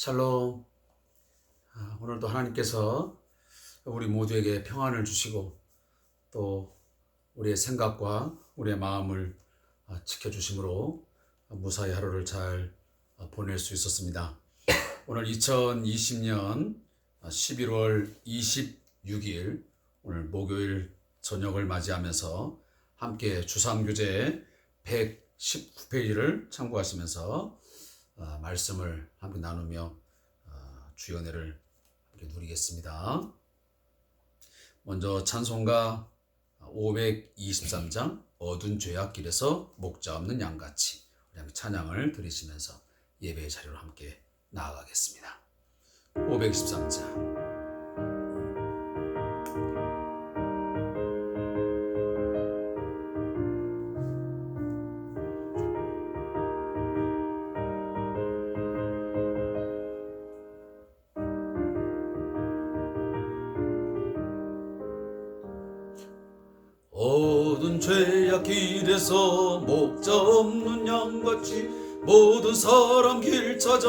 샬롬. 오늘도 하나님께서 우리 모두에게 평안을 주시고 또 우리의 생각과 우리의 마음을 지켜주심으로 무사히 하루를 잘 보낼 수 있었습니다. 오늘 2020년 11월 26일 오늘 목요일 저녁을 맞이하면서 함께 주상교재 119페이지를 참고하시면서 말씀을 함께 나누며 주의 은혜를 함께 누리겠습니다. 먼저 찬송가 523장 어두운 죄악길에서 목자 없는 양같이 우리 함께 찬양을 드리시면서 예배의 자리로 함께 나아가겠습니다. 523장 어두운 죄악 길에서 목자 없는 양같이 모든 사람 길 찾아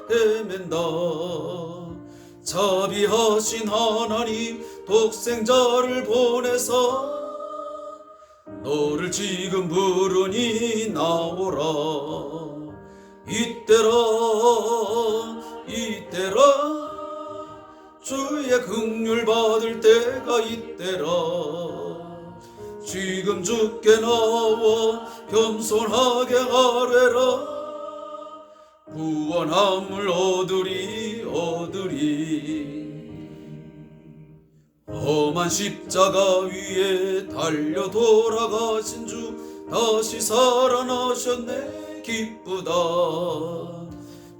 헤맨다. 자비하신 하나님 독생자를 보내사 너를 지금 부르니 나오라. 이때라 주의 긍휼 받을 때가 이때라. 지금 주께 나와 겸손하게 아뢰라. 구원함을 얻으리. 험한 십자가 위에 달려 돌아가신 주 다시 살아나셨네. 기쁘다.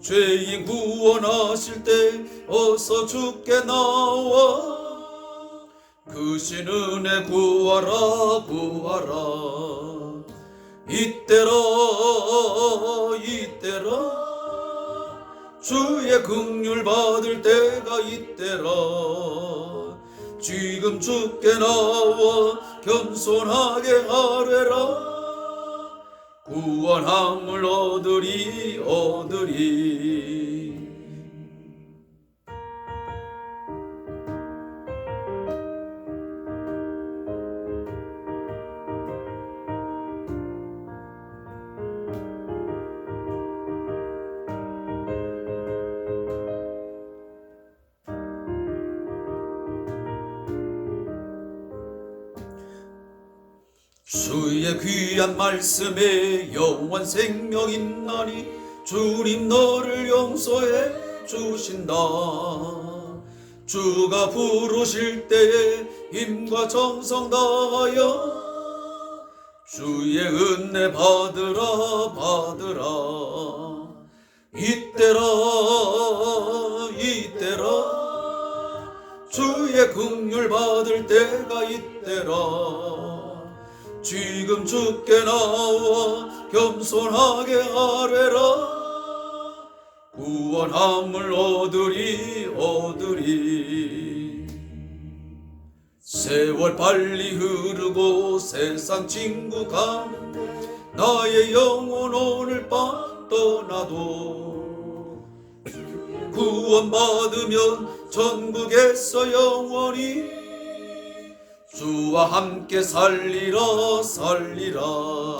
죄인 구원하실 때 어서 주께 나와 크신 은혜 구하라. 이때라 주의 긍휼 받을 때가 이때라. 지금 주께 나와 겸손하게 아뢰라. 구원함을 얻으리. 주의 귀한 말씀에 영원 생명 있나니 주님 너를 용서해 주신다. 주가 부르실 때에 힘과 정성 다하여 주의 은혜 받으라. 이때라 주의 긍휼 받을 때가 이때라. 지금 주께 나와 겸손하게 아뢰라. 구원함을 얻으리. 세월 빨리 흐르고 세상 친구 가는데 나의 영혼 오늘 밤 떠나도 구원받으면 천국에서 영원히 주와 함께 살리라.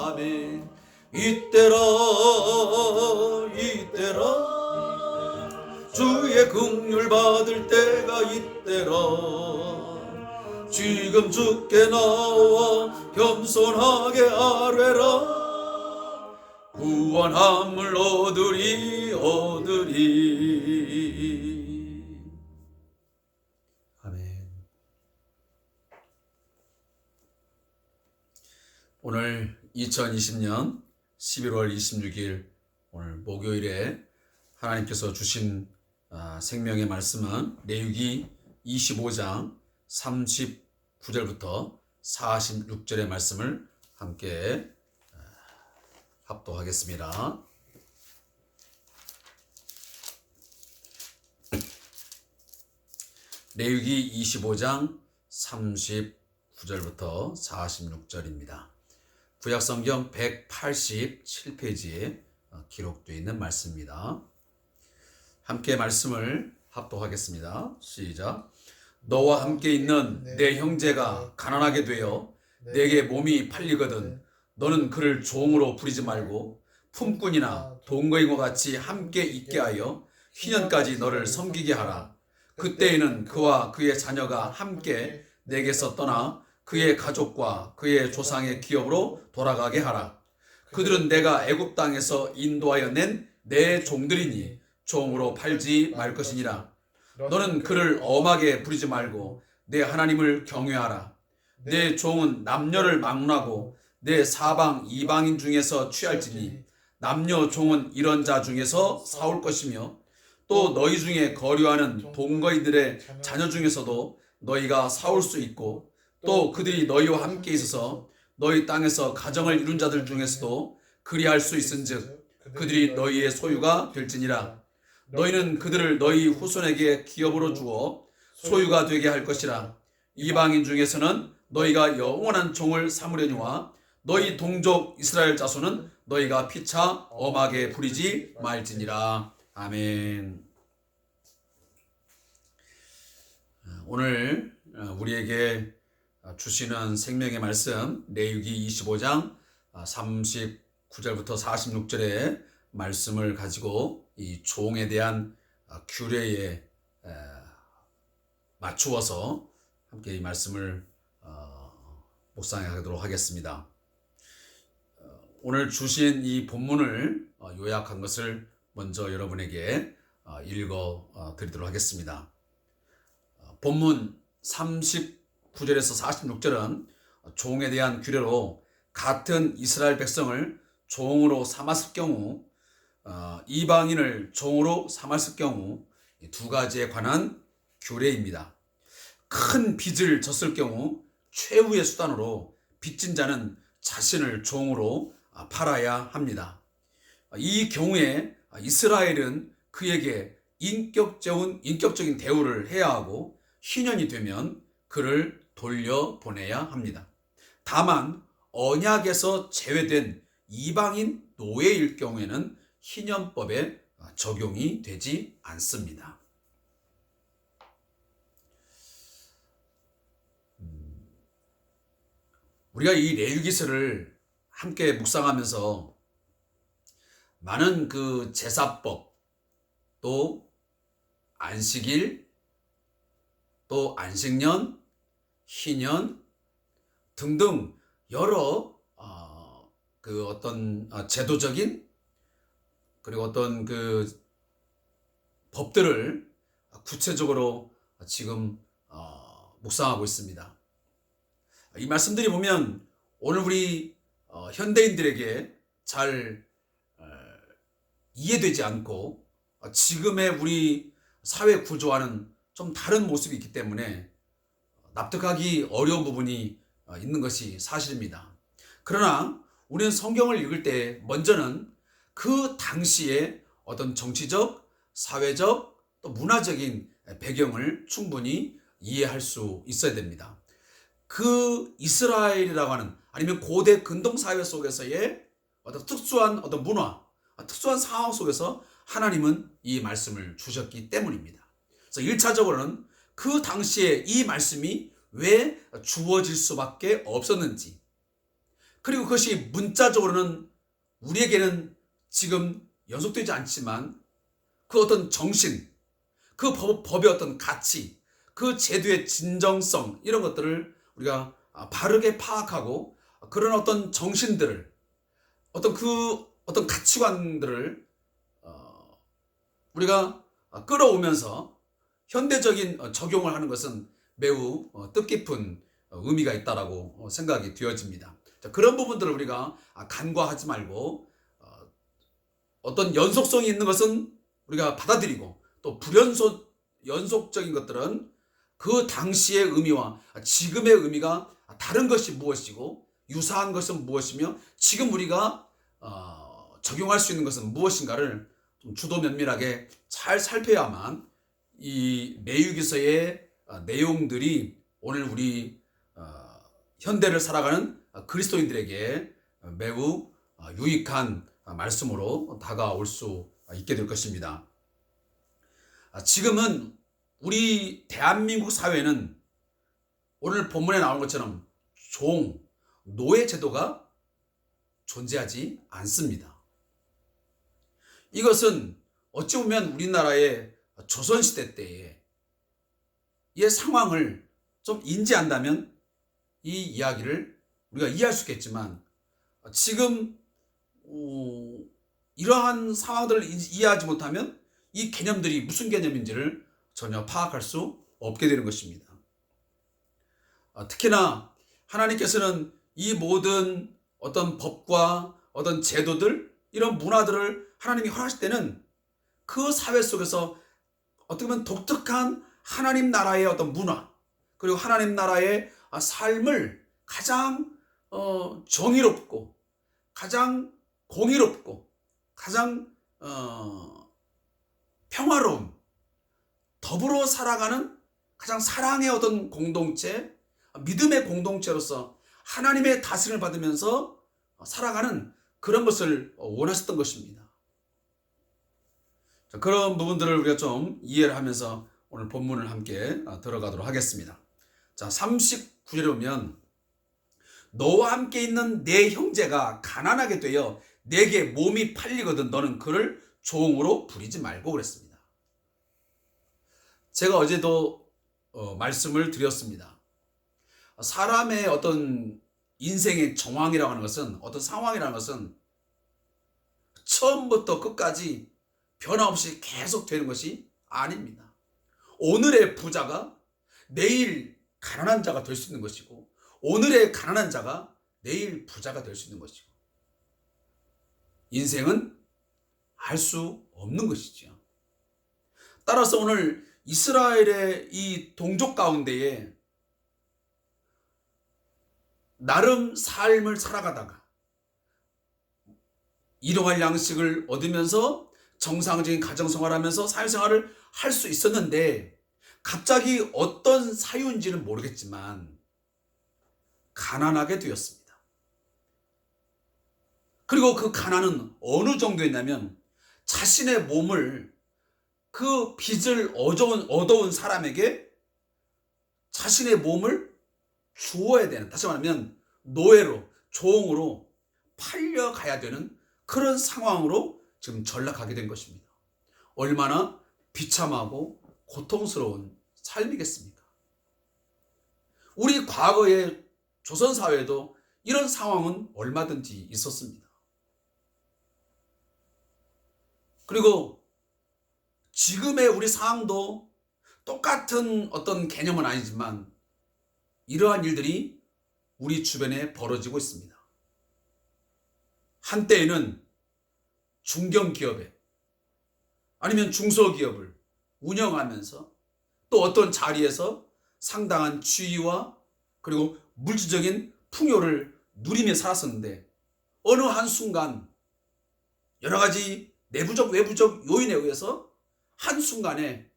아멘. 이때라 주의 긍휼 받을 때가 이때라. 지금 주께 나와 겸손하게 아뢰라. 구원함을 얻으리. 오늘 2020년 11월 26일 오늘 목요일에 하나님께서 주신 생명의 말씀은 레위기 25장 39절부터 46절의 말씀을 함께 합독하겠습니다. 레위기 25장 39절부터 46절입니다. 구약성경 187페이지에 기록되어 있는 말씀입니다. 함께 말씀을 합독하겠습니다. 시작. 너와 함께 있는 내 형제가 가난하게 되어 내게 몸이 팔리거든 너는 그를 종으로 부리지 말고 품꾼이나 동거인과 같이 함께 있게 하여 희년까지 너를 섬기게 하라. 그때에는 그와 그의 자녀가 함께 내게서 떠나 그의 가족과 그의 조상의 기업으로 돌아가게 하라. 그들은 내가 애굽 땅에서 인도하여 낸 내 종들이니 종으로 팔지 말 것이니라. 너는 그를 엄하게 부리지 말고 내 하나님을 경외하라. 내 종은 남녀를 막론하고 내 사방 이방인 중에서 취할지니 남녀 종은 이런 자 중에서 사올 것이며 또 너희 중에 거류하는 동거인들의 자녀 중에서도 너희가 사올 수 있고 또 그들이 너희와 함께 있어서 너희 땅에서 가정을 이룬 자들 중에서도 그리할 수 있은즉 그들이 너희의 소유가 될지니라. 너희는 그들을 너희 후손에게 기업으로 주어 소유가 되게 할 것이라. 이방인 중에서는 너희가 영원한 종을 삼으려니와 너희 동족 이스라엘 자손은 너희가 피차 엄하게 부리지 말지니라. 아멘. 오늘 우리에게 주시는 생명의 말씀 레위기 25장 39절부터 46절의 말씀을 가지고 이 종에 대한 규례에 맞추어서 함께 이 말씀을 묵상하도록 하겠습니다. 오늘 주신 이 본문을 요약한 것을 먼저 여러분에게 읽어 드리도록 하겠습니다. 본문 39절에서 46절은 종에 대한 규례로 같은 이스라엘 백성을 종으로 삼았을 경우 이방인을 종으로 삼았을 경우 두 가지에 관한 규례입니다. 큰 빚을 졌을 경우 최후의 수단으로 빚진 자는 자신을 종으로 팔아야 합니다. 이 경우에 이스라엘은 그에게 인격적인 대우를 해야 하고 희년이 되면 그를 돌려보내야 합니다. 다만 언약에서 제외된 이방인 노예일 경우에는 희년법에 적용이 되지 않습니다. 우리가 이 레위기서를 함께 묵상하면서 많은 그 제사법, 또 안식일, 또 안식년, 희년 등등 여러 그 어떤 제도적인 그리고 어떤 그 법들을 구체적으로 지금 묵상하고 있습니다. 이 말씀들이 보면 오늘 우리 현대인들에게 잘 이해되지 않고 지금의 우리 사회 구조와는 좀 다른 모습이 있기 때문에 납득하기 어려운 부분이 있는 것이 사실입니다. 그러나 우리는 성경을 읽을 때 먼저는 그 당시에 어떤 정치적, 사회적, 또 문화적인 배경을 충분히 이해할 수 있어야 됩니다. 그 이스라엘이라고 하는 아니면 고대 근동사회 속에서의 어떤 특수한 어떤 문화, 특수한 상황 속에서 하나님은 이 말씀을 주셨기 때문입니다. 그래서 1차적으로는 그 당시에 이 말씀이 왜 주어질 수밖에 없었는지, 그리고 그것이 문자적으로는 우리에게는 지금 연속되지 않지만 그 어떤 정신, 그 법의 어떤 가치, 그 제도의 진정성 이런 것들을 우리가 바르게 파악하고 그런 어떤 정신들을 어떤 가치관들을 우리가 끌어오면서 현대적인 적용을 하는 것은 매우 뜻깊은 의미가 있다라고 생각이 되어집니다. 그런 부분들을 우리가 간과하지 말고 어떤 연속성이 있는 것은 우리가 받아들이고 또 연속적인 것들은 그 당시의 의미와 지금의 의미가 다른 것이 무엇이고 유사한 것은 무엇이며 지금 우리가 적용할 수 있는 것은 무엇인가를 좀 주도 면밀하게 잘 살펴야만 이 레위기서의 내용들이 오늘 우리 현대를 살아가는 그리스도인들에게 매우 유익한 말씀으로 다가올 수 있게 될 것입니다. 지금은 우리 대한민국 사회는 오늘 본문에 나온 것처럼 노예 제도가 존재하지 않습니다. 이것은 어찌 보면 우리나라의 조선시대 때의 이 상황을 좀 인지한다면 이 이야기를 우리가 이해할 수 있겠지만, 지금 이러한 상황들을 이해하지 못하면 이 개념들이 무슨 개념인지를 전혀 파악할 수 없게 되는 것입니다. 특히나 하나님께서는 이 모든 어떤 법과 어떤 제도들, 이런 문화들을 하나님이 허락하실 때는 그 사회 속에서 어떻게 보면 독특한 하나님 나라의 어떤 문화, 그리고 하나님 나라의 삶을 가장 정의롭고 가장 공의롭고 가장 평화로운, 더불어 살아가는 가장 사랑의 어떤 공동체, 믿음의 공동체로서 하나님의 다스림을 받으면서 살아가는 그런 것을 원하셨던 것입니다. 자, 그런 부분들을 우리가 좀 이해를 하면서 오늘 본문을 함께 들어가도록 하겠습니다. 자, 39절에 보면 너와 함께 있는 내 형제가 가난하게 되어 내게 몸이 팔리거든 너는 그를 종으로 부리지 말고 그랬습니다. 제가 어제도 말씀을 드렸습니다. 사람의 어떤 인생의 정황이라고 하는 것은, 어떤 상황이라는 것은 처음부터 끝까지 변함없이 계속 되는 것이 아닙니다. 오늘의 부자가 내일 가난한 자가 될 수 있는 것이고, 오늘의 가난한 자가 내일 부자가 될 수 있는 것이고, 인생은 알 수 없는 것이죠. 따라서 오늘 이스라엘의 이 동족 가운데에 나름 삶을 살아가다가 일용할 양식을 얻으면서 정상적인 가정생활하면서 사회생활을 할 수 있었는데, 갑자기 어떤 사유인지는 모르겠지만 가난하게 되었습니다. 그리고 그 가난은 어느 정도였냐면, 자신의 몸을 그 빚을 얻어온 사람에게 자신의 몸을 주어야 되는, 다시 말하면 노예로, 종으로 팔려가야 되는 그런 상황으로 지금 전락하게 된 것입니다. 얼마나 비참하고 고통스러운 삶이겠습니까? 우리 과거의 조선사회에도 이런 상황은 얼마든지 있었습니다. 그리고 지금의 우리 상황도 똑같은 어떤 개념은 아니지만 이러한 일들이 우리 주변에 벌어지고 있습니다. 한때에는 중견기업에 아니면 중소기업을 운영하면서 또 어떤 자리에서 상당한 지위와 그리고 물질적인 풍요를 누리며 살았었는데, 어느 한순간 여러 가지 내부적 외부적 요인에 의해서 한순간에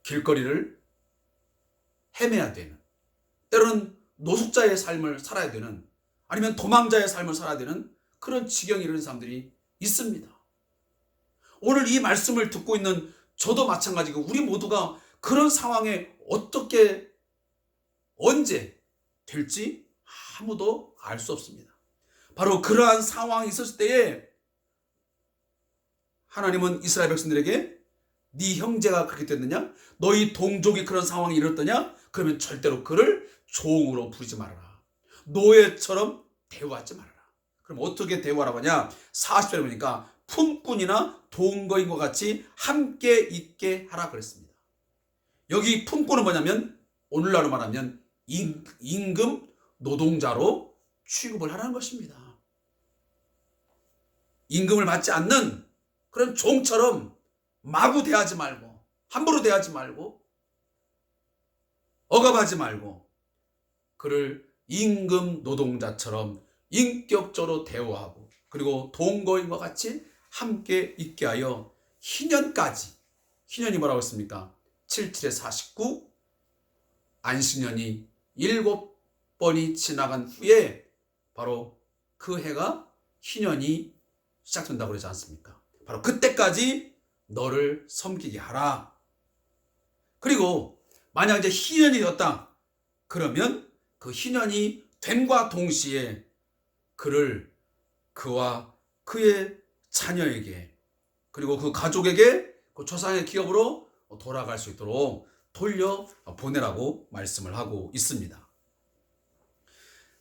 길거리를 헤매야 되는, 때로는 노숙자의 삶을 살아야 되는, 아니면 도망자의 삶을 살아야 되는 그런 지경에 이르는 사람들이 있습니다. 오늘 이 말씀을 듣고 있는 저도 마찬가지고 우리 모두가 그런 상황에 어떻게 언제 될지 아무도 알 수 없습니다. 바로 그러한 상황이 있었을 때에 하나님은 이스라엘 백성들에게 네 형제가 그렇게 됐느냐? 너희 동족이 그런 상황이 이렇더냐? 그러면 절대로 그를 종으로 부르지 말아라. 노예처럼 대우하지 말아라. 그럼 어떻게 대우하라고 하냐? 40절에 보니까 품꾼이나 동거인과 같이 함께 있게 하라 그랬습니다. 여기 품꾼은 뭐냐면 오늘날로 말하면 임금 노동자로 취급을 하라는 것입니다. 임금을 받지 않는 그런 종처럼 마구 대하지 말고, 함부로 대하지 말고, 억압하지 말고, 그를 임금 노동자처럼 인격적으로 대우하고, 그리고 동거인과 같이 함께 있게 하여 희년까지, 희년이 뭐라고 했습니까? 77에 49, 안식년이 7번이 지나간 후에 바로 그 해가 희년이 시작된다고 그러지 않습니까? 바로 그때까지 너를 섬기게 하라. 그리고 만약 이제 희년이 되었다. 그러면 그 희년이 됨과 동시에 그와 그의 자녀에게 그리고 그 가족에게 그 조상의 기업으로 돌아갈 수 있도록 돌려 보내라고 말씀을 하고 있습니다.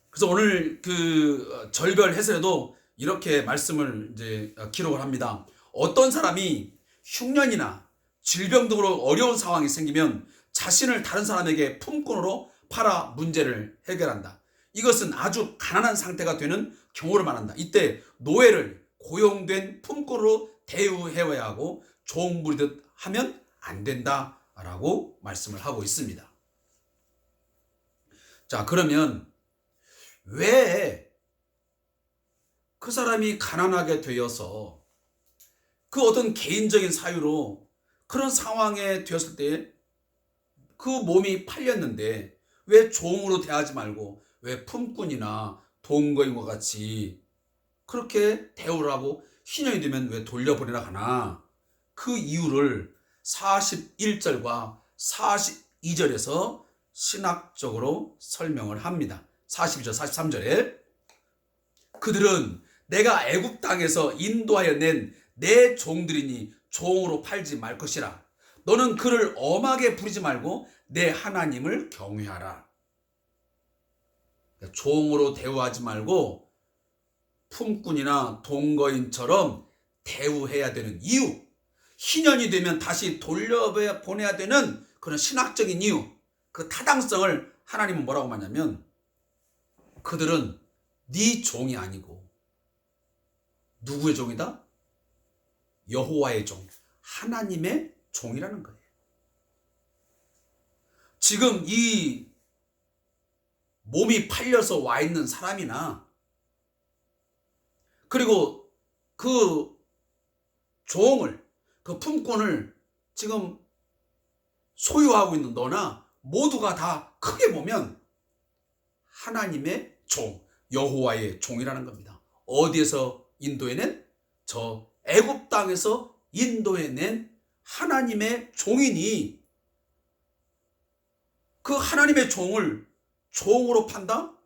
그래서 오늘 그 절별 해설에도 이렇게 말씀을 이제 기록을 합니다. 어떤 사람이 흉년이나 질병 등으로 어려운 상황이 생기면 자신을 다른 사람에게 품꾼으로 팔아 문제를 해결한다. 이것은 아주 가난한 상태가 되는 경우를 말한다. 이때 노예를 고용된 품꾼으로 대우해야 하고 종 부리듯 하면 안 된다라고 말씀을 하고 있습니다. 자, 그러면 왜 그 사람이 가난하게 되어서 그 어떤 개인적인 사유로 그런 상황에 되었을 때 그 몸이 팔렸는데 왜 종으로 대하지 말고 왜 품꾼이나 동거인과 같이 그렇게 대우를 하고 희년이 되면 왜 돌려보내라 하나? 그 이유를 41절과 42절에서 신학적으로 설명을 합니다. 42절, 43절에 그들은 내가 애굽 땅에서 인도하여 낸 내 종들이니 종으로 팔지 말 것이라. 너는 그를 엄하게 부리지 말고 내 하나님을 경외하라. 종으로 대우하지 말고 품꾼이나 동거인처럼 대우해야 되는 이유, 희년이 되면 다시 돌려보내야 되는 그런 신학적인 이유, 그 타당성을 하나님은 뭐라고 말하냐면 그들은 네 종이 아니고 누구의 종이다? 여호와의 종, 하나님의 종이라는 거예요. 지금 이 몸이 팔려서 와 있는 사람이나 그리고 그 종을, 그 품꾼을 지금 소유하고 있는 너나 모두가 다 크게 보면 하나님의 종, 여호와의 종이라는 겁니다. 어디에서 인도해낸? 저 애굽 땅에서 인도해낸 하나님의 종이니 그 하나님의 종을 종으로 판다?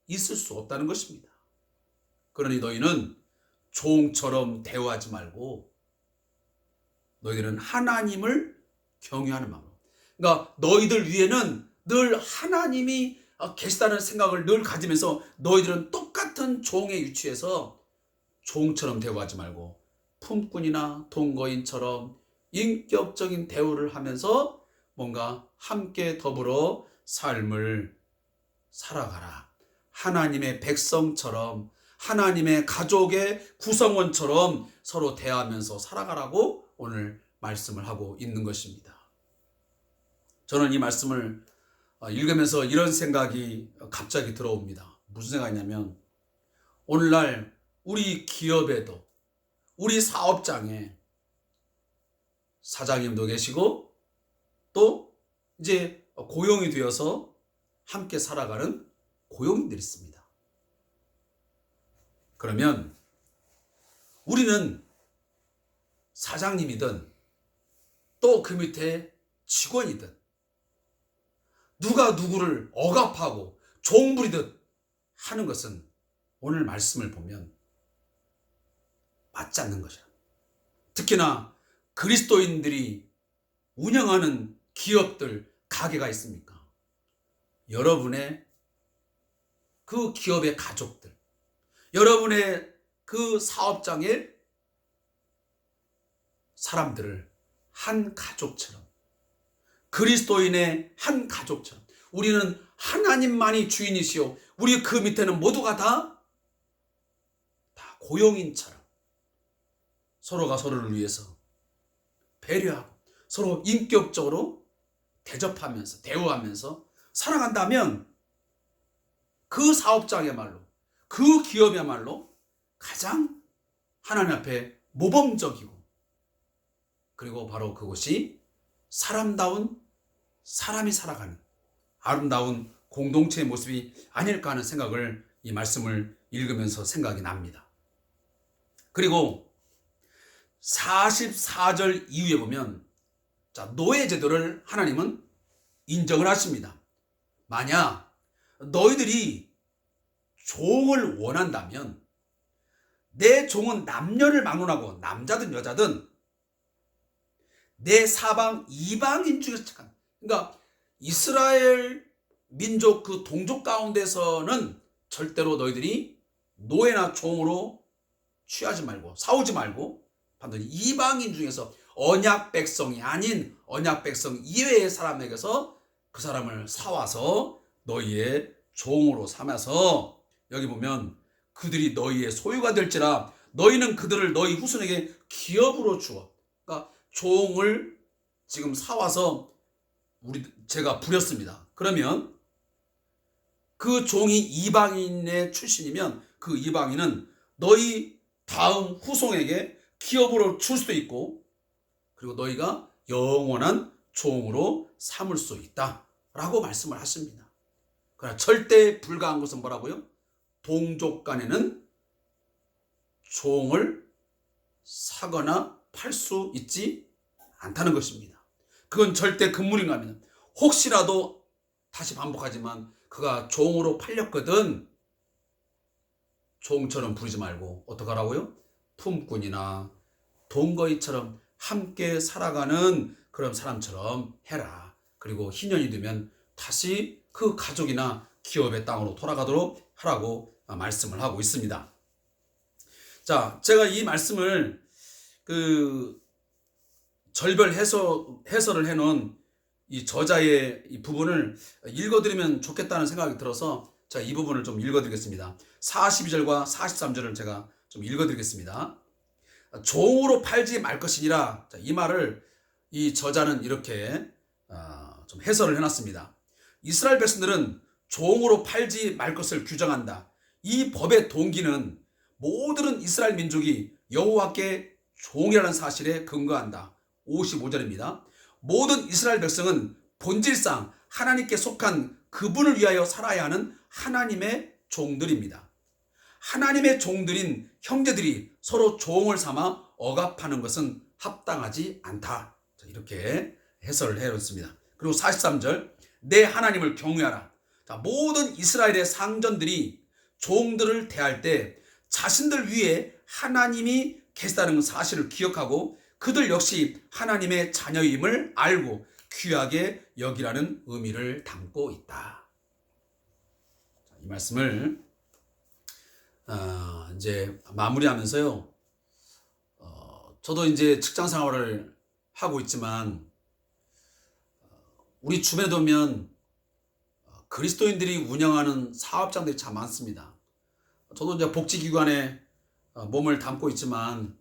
있을 수 없다는 것입니다. 그러니 너희는 종처럼 대우하지 말고 너희들은 하나님을 경외하는 마음으로, 그러니까 너희들 위에는 늘 하나님이 계시다는 생각을 늘 가지면서 너희들은 똑같은 종의 위치에서 종처럼 대우하지 말고 품꾼이나 동거인처럼 인격적인 대우를 하면서 뭔가 함께 더불어 삶을 살아가라. 하나님의 백성처럼, 하나님의 가족의 구성원처럼 서로 대하면서 살아가라고 오늘 말씀을 하고 있는 것입니다. 저는 이 말씀을 읽으면서 이런 생각이 갑자기 들어옵니다. 무슨 생각이냐면 오늘날 우리 기업에도 우리 사업장에 사장님도 계시고 또 이제 고용이 되어서 함께 살아가는 고용인들이 있습니다. 그러면 우리는 사장님이든 또 그 밑에 직원이든 누가 누구를 억압하고 종부리듯 하는 것은 오늘 말씀을 보면 맞지 않는 것이라. 특히나 그리스도인들이 운영하는 기업들, 가게가 있습니까? 여러분의 그 기업의 가족들, 여러분의 그 사업장의 사람들을 한 가족처럼, 그리스도인의 한 가족처럼, 우리는 하나님만이 주인이시오. 우리 그 밑에는 모두가 다 고용인처럼 서로가 서로를 위해서 배려하고 서로 인격적으로 대접하면서 대우하면서 살아간다면 그 사업장이야말로, 그 기업이야말로 가장 하나님 앞에 모범적이고, 그리고 바로 그것이 사람다운 사람이 살아가는 아름다운 공동체의 모습이 아닐까 하는 생각을 이 말씀을 읽으면서 생각이 납니다. 그리고 44절 이후에 보면 자, 노예 제도를 하나님은 인정을 하십니다. 만약 너희들이 종을 원한다면 내 종은 남녀를 막론하고 남자든 여자든 내 사방 이방인 중에서 착한, 그러니까 이스라엘 민족 그 동족 가운데서는 절대로 너희들이 노예나 종으로 취하지 말고 싸우지 말고 반드시 이방인 중에서 언약 백성이 아닌 언약 백성 이외의 사람에게서 그 사람을 사와서 너희의 종으로 삼아서 여기 보면 그들이 너희의 소유가 될지라 너희는 그들을 너희 후손에게 기업으로 주어. 그러니까 종을 지금 사와서 제가 부렸습니다. 그러면 그 종이 이방인의 출신이면 그 이방인은 너희 다음 후손에게 기업으로 줄 수도 있고 그리고 너희가 영원한 종으로 삼을 수 있다라고 말씀을 하십니다. 그러나 절대 불가한 것은 뭐라고요? 동족 간에는 종을 사거나 팔 수 있지 않다는 것입니다. 그건 절대 금물인가 하면 혹시라도 다시 반복하지만 그가 종으로 팔렸거든 종처럼 부르지 말고 어떡하라고요? 품꾼이나 동거인처럼 함께 살아가는 그런 사람처럼 해라. 그리고 희년이 되면 다시 그 가족이나 기업의 땅으로 돌아가도록 하라고 말씀을 하고 있습니다. 자, 제가 이 말씀을 절별 해설을 해놓은 이 저자의 이 부분을 읽어드리면 좋겠다는 생각이 들어서 제가 이 부분을 좀 읽어드리겠습니다. 42절과 43절을 제가 좀 읽어드리겠습니다. 종으로 팔지 말 것이니라. 이 말을 이 저자는 이렇게 좀 해설을 해놨습니다. 이스라엘 백성들은 종으로 팔지 말 것을 규정한다. 이 법의 동기는 모든 이스라엘 민족이 여호와께 종이라는 사실에 근거한다. 55절입니다. 모든 이스라엘 백성은 본질상 하나님께 속한 그분을 위하여 살아야 하는 하나님의 종들입니다. 하나님의 종들인 형제들이 서로 종을 삼아 억압하는 것은 합당하지 않다. 이렇게 해설을 해놓습니다. 그리고 43절 내 하나님을 경외하라. 자, 모든 이스라엘의 상전들이 종들을 대할 때 자신들 위에 하나님이 계시다는 사실을 기억하고 그들 역시 하나님의 자녀임을 알고 귀하게 여기라는 의미를 담고 있다. 이 말씀을 이제 마무리하면서요. 저도 이제 직장 생활을 하고 있지만 우리 주변에 보면 그리스도인들이 운영하는 사업장들이 참 많습니다. 저도 이제 복지기관에 몸을 담고 있지만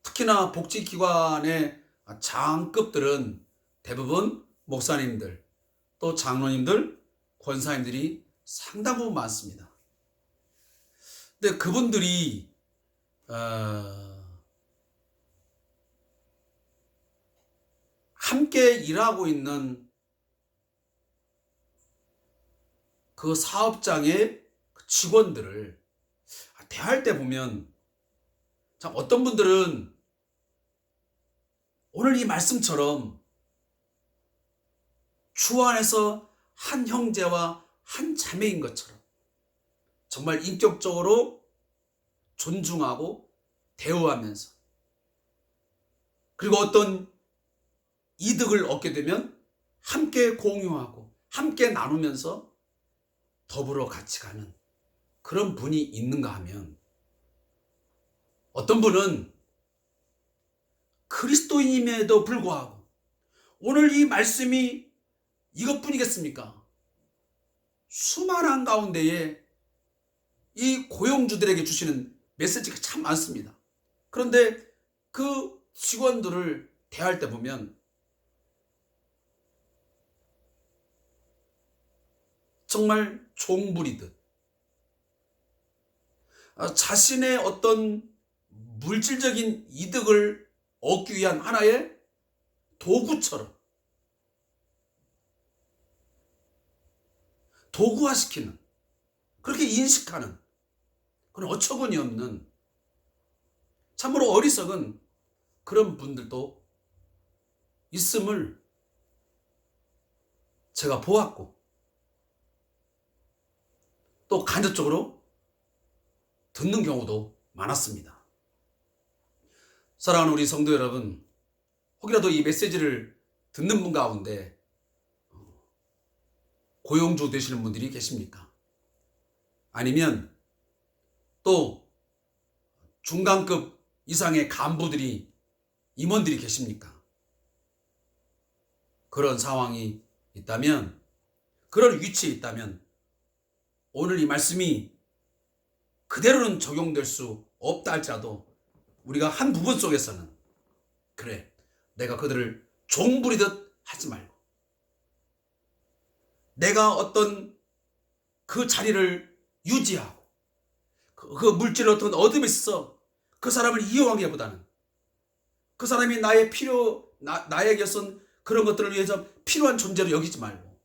특히나 복지기관의 장급들은 대부분 목사님들, 또 장로님들, 권사님들이 상당 부분 많습니다. 근데 그분들이 함께 일하고 있는 그 사업장의 직원들을 대할 때 보면 참 어떤 분들은 오늘 이 말씀처럼 주 안에서 한 형제와 한 자매인 것처럼 정말 인격적으로 존중하고 대우하면서 그리고 어떤 이득을 얻게 되면 함께 공유하고 함께 나누면서 더불어 같이 가는 그런 분이 있는가 하면 어떤 분은 그리스도인임에도 불구하고 오늘 이 말씀이 이것뿐이겠습니까? 수많은 가운데에 이 고용주들에게 주시는 메시지가 참 많습니다. 그런데 그 직원들을 대할 때 보면 정말 종부리듯 자신의 어떤 물질적인 이득을 얻기 위한 하나의 도구처럼 도구화시키는 그렇게 인식하는 그런 어처구니 없는 참으로 어리석은 그런 분들도 있음을 제가 보았고, 또 간접적으로 듣는 경우도 많았습니다. 사랑하는 우리 성도 여러분, 혹이라도 이 메시지를 듣는 분 가운데 고용주 되시는 분들이 계십니까? 아니면 또 중간급 이상의 간부들이, 임원들이 계십니까? 그런 상황이 있다면, 그런 위치에 있다면 오늘 이 말씀이 그대로는 적용될 수 없다 할지라도 우리가 한 부분 속에서는, 그래, 내가 그들을 종부리듯 하지 말고 내가 어떤 그 자리를 유지하고 그 물질을 어떤 얻음에 있어서 그 사람을 이용하기보다는, 그 사람이 나에게선 그런 것들을 위해서 필요한 존재로 여기지 말고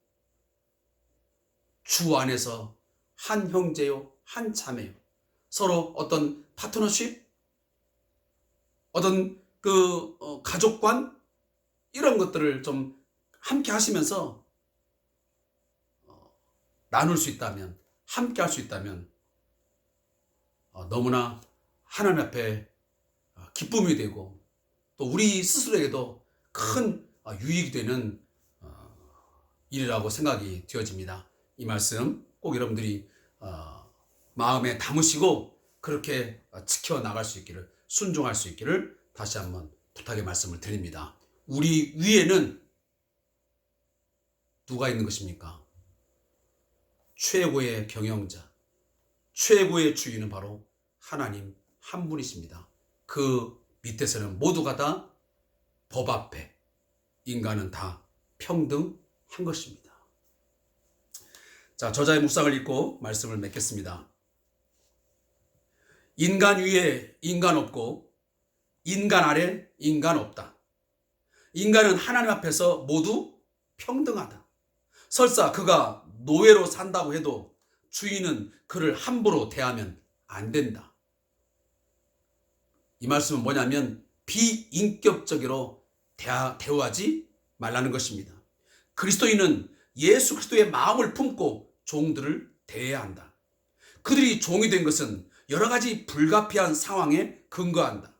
주 안에서 한 형제요 한 자매요, 서로 어떤 파트너십, 어떤 가족관, 이런 것들을 좀 함께 하시면서 나눌 수 있다면, 함께 할 수 있다면 너무나 하나님 앞에 기쁨이 되고 또 우리 스스로에게도 큰 유익이 되는 일이라고 생각이 되어집니다. 이 말씀 꼭 여러분들이 마음에 담으시고 그렇게 지켜나갈 수 있기를, 순종할 수 있기를 다시 한번 부탁의 말씀을 드립니다. 우리 위에는 누가 있는 것입니까? 최고의 경영자, 최고의 주인은 바로 하나님 한 분이십니다. 그 밑에서는 모두가 다 법 앞에, 인간은 다 평등한 것입니다. 자, 저자의 묵상을 읽고 말씀을 맺겠습니다. 인간 위에 인간 없고 인간 아래 인간 없다. 인간은 하나님 앞에서 모두 평등하다. 설사 그가 노예로 산다고 해도 주인은 그를 함부로 대하면 안 된다. 이 말씀은 뭐냐면 비인격적으로 대우하지 말라는 것입니다. 그리스도인은 예수 그리스도의 마음을 품고 종들을 대해야 한다. 그들이 종이 된 것은 여러 가지 불가피한 상황에 근거한다.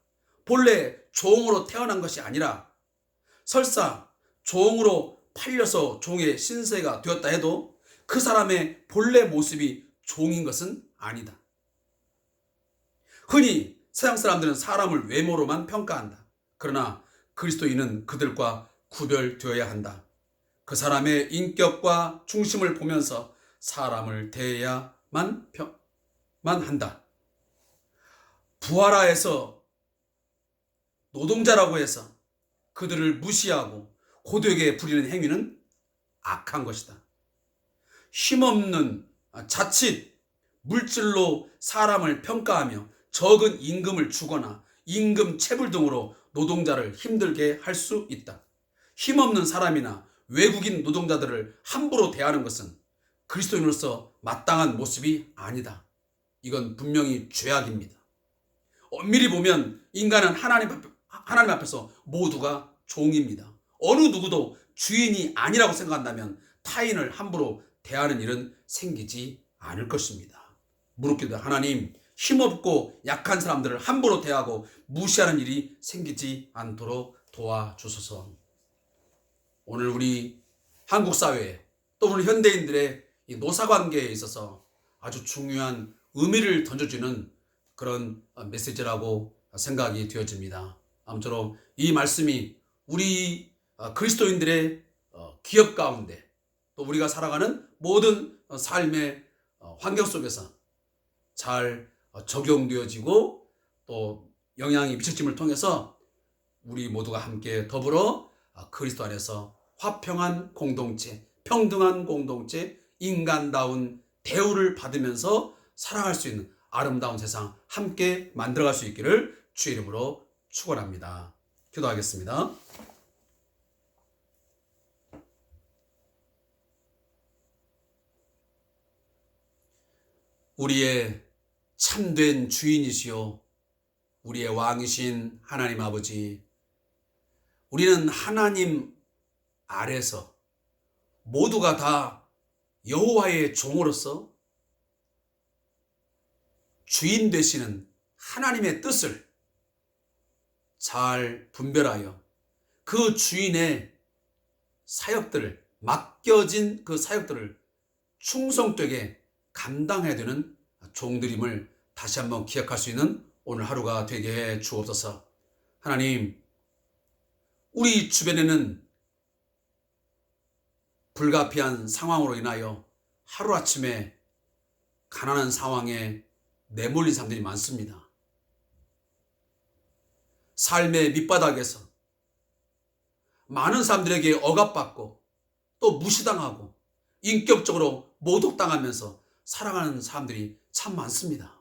본래 종으로 태어난 것이 아니라 설사 종으로 팔려서 종의 신세가 되었다 해도 그 사람의 본래 모습이 종인 것은 아니다. 흔히 세상 사람들은 사람을 외모로만 평가한다. 그러나 그리스도인은 그들과 구별되어야 한다. 그 사람의 인격과 중심을 보면서 사람을 대해야만 한다. 부하라에서 노동자라고 해서 그들을 무시하고 고되게 부리는 행위는 악한 것이다. 힘없는 자칫 물질로 사람을 평가하며 적은 임금을 주거나 임금 체불 등으로 노동자를 힘들게 할 수 있다. 힘없는 사람이나 외국인 노동자들을 함부로 대하는 것은 그리스도인으로서 마땅한 모습이 아니다. 이건 분명히 죄악입니다. 엄밀히 보면 인간은 하나님 앞에서 모두가 종입니다. 어느 누구도 주인이 아니라고 생각한다면 타인을 함부로 대하는 일은 생기지 않을 것입니다. 무릎기도 하나님, 힘없고 약한 사람들을 함부로 대하고 무시하는 일이 생기지 않도록 도와주소서. 오늘 우리 한국 사회에 또 우리 현대인들의 이 노사관계에 있어서 아주 중요한 의미를 던져주는 그런 메시지라고 생각이 되어집니다. 아무쪼록 이 말씀이 우리 그리스도인들의 기업 가운데 또 우리가 살아가는 모든 삶의 환경 속에서 잘 적용되어지고 또 영향이 미쳐짐을 통해서 우리 모두가 함께 더불어 그리스도 안에서 화평한 공동체, 평등한 공동체, 인간다운 대우를 받으면서 살아갈 수 있는 아름다운 세상 함께 만들어갈 수 있기를 주의 이름으로 축원합니다. 기도하겠습니다. 우리의 참된 주인이시요 우리의 왕이신 하나님 아버지, 우리는 하나님 아래서 모두가 다 여호와의 종으로서 주인 되시는 하나님의 뜻을 잘 분별하여 그 주인의 사역들을, 맡겨진 그 사역들을 충성되게 감당해야 되는 종들임을 다시 한번 기억할 수 있는 오늘 하루가 되게 해 주옵소서. 하나님, 우리 주변에는 불가피한 상황으로 인하여 하루아침에 가난한 상황에 내몰린 사람들이 많습니다. 삶의 밑바닥에서 많은 사람들에게 억압받고 또 무시당하고 인격적으로 모독당하면서 살아가는 사람들이 참 많습니다.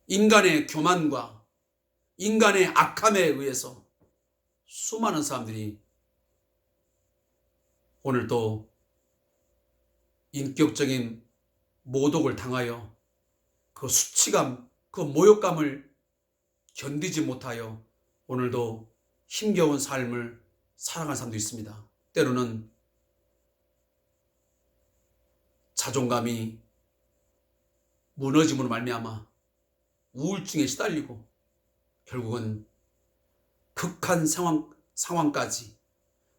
인간의 교만과 인간의 악함에 의해서 수많은 사람들이 오늘도 인격적인 모독을 당하여 그 수치감, 그 모욕감을 견디지 못하여 오늘도 힘겨운 삶을 살아가는 사람도 있습니다. 때로는 자존감이 무너짐으로 말미암아 우울증에 시달리고 결국은 극한 상황까지,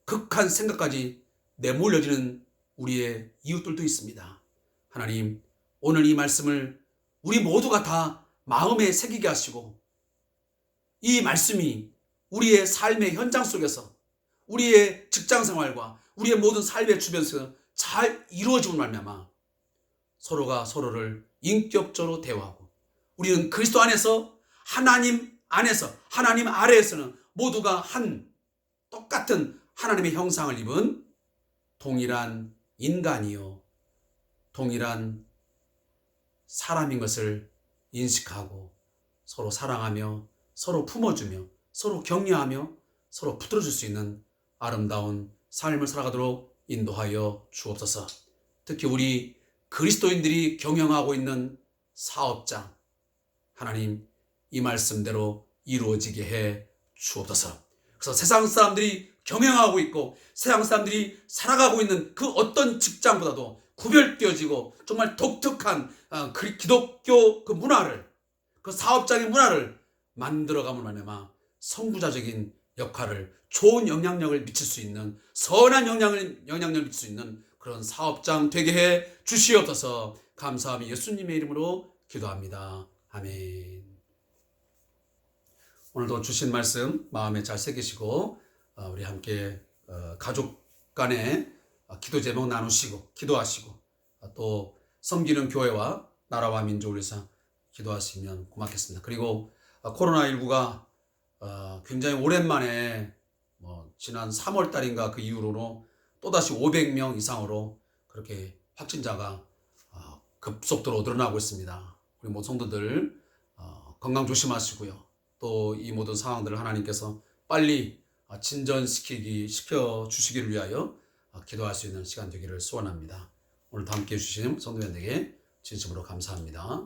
극한 생각까지 내몰려지는 우리의 이웃들도 있습니다. 하나님, 오늘 이 말씀을 우리 모두가 다 마음에 새기게 하시고 이 말씀이 우리의 삶의 현장 속에서, 우리의 직장 생활과 우리의 모든 삶의 주변에서 잘 이루어지고 말미암아 서로가 서로를 인격적으로 대화하고, 우리는 그리스도 안에서, 하나님 안에서, 하나님 아래에서는 모두가 한 똑같은 하나님의 형상을 입은 동일한 인간이요, 동일한 사람인 것을 인식하고 서로 사랑하며 서로 품어주며 서로 격려하며 서로 붙들어줄 수 있는 아름다운 삶을 살아가도록 인도하여 주옵소서. 특히 우리 그리스도인들이 경영하고 있는 사업장, 하나님 이 말씀대로 이루어지게 해 주옵소서. 그래서 세상 사람들이 경영하고 있고 세상 사람들이 살아가고 있는 그 어떤 직장보다도 구별되어지고 정말 독특한 기독교 그 문화를, 그 사업장의 문화를 만들어가면 말미암아 선구자적인 역할을, 좋은 영향력을 미칠 수 있는, 선한 영향력을 미칠 수 있는 그런 사업장 되게 해 주시옵소서. 감사하며 예수님의 이름으로 기도합니다. 아멘. 오늘도 주신 말씀 마음에 잘 새기시고 우리 함께 가족 간에 기도 제목 나누시고 기도하시고 또 섬기는 교회와 나라와 민족을 위해서 기도하시면 고맙겠습니다. 그리고 코로나19가 굉장히 오랜만에 지난 3월 달인가 그 이후로 또다시 500명 이상으로 그렇게 확진자가 급속도로 늘어나고 있습니다. 우리 모든 성도들 건강 조심하시고요. 또 이 모든 상황들을 하나님께서 빨리 시켜 주시기를 위하여 기도할 수 있는 시간 되기를 소원합니다. 오늘도 함께 해주신 성도님들에게 진심으로 감사합니다.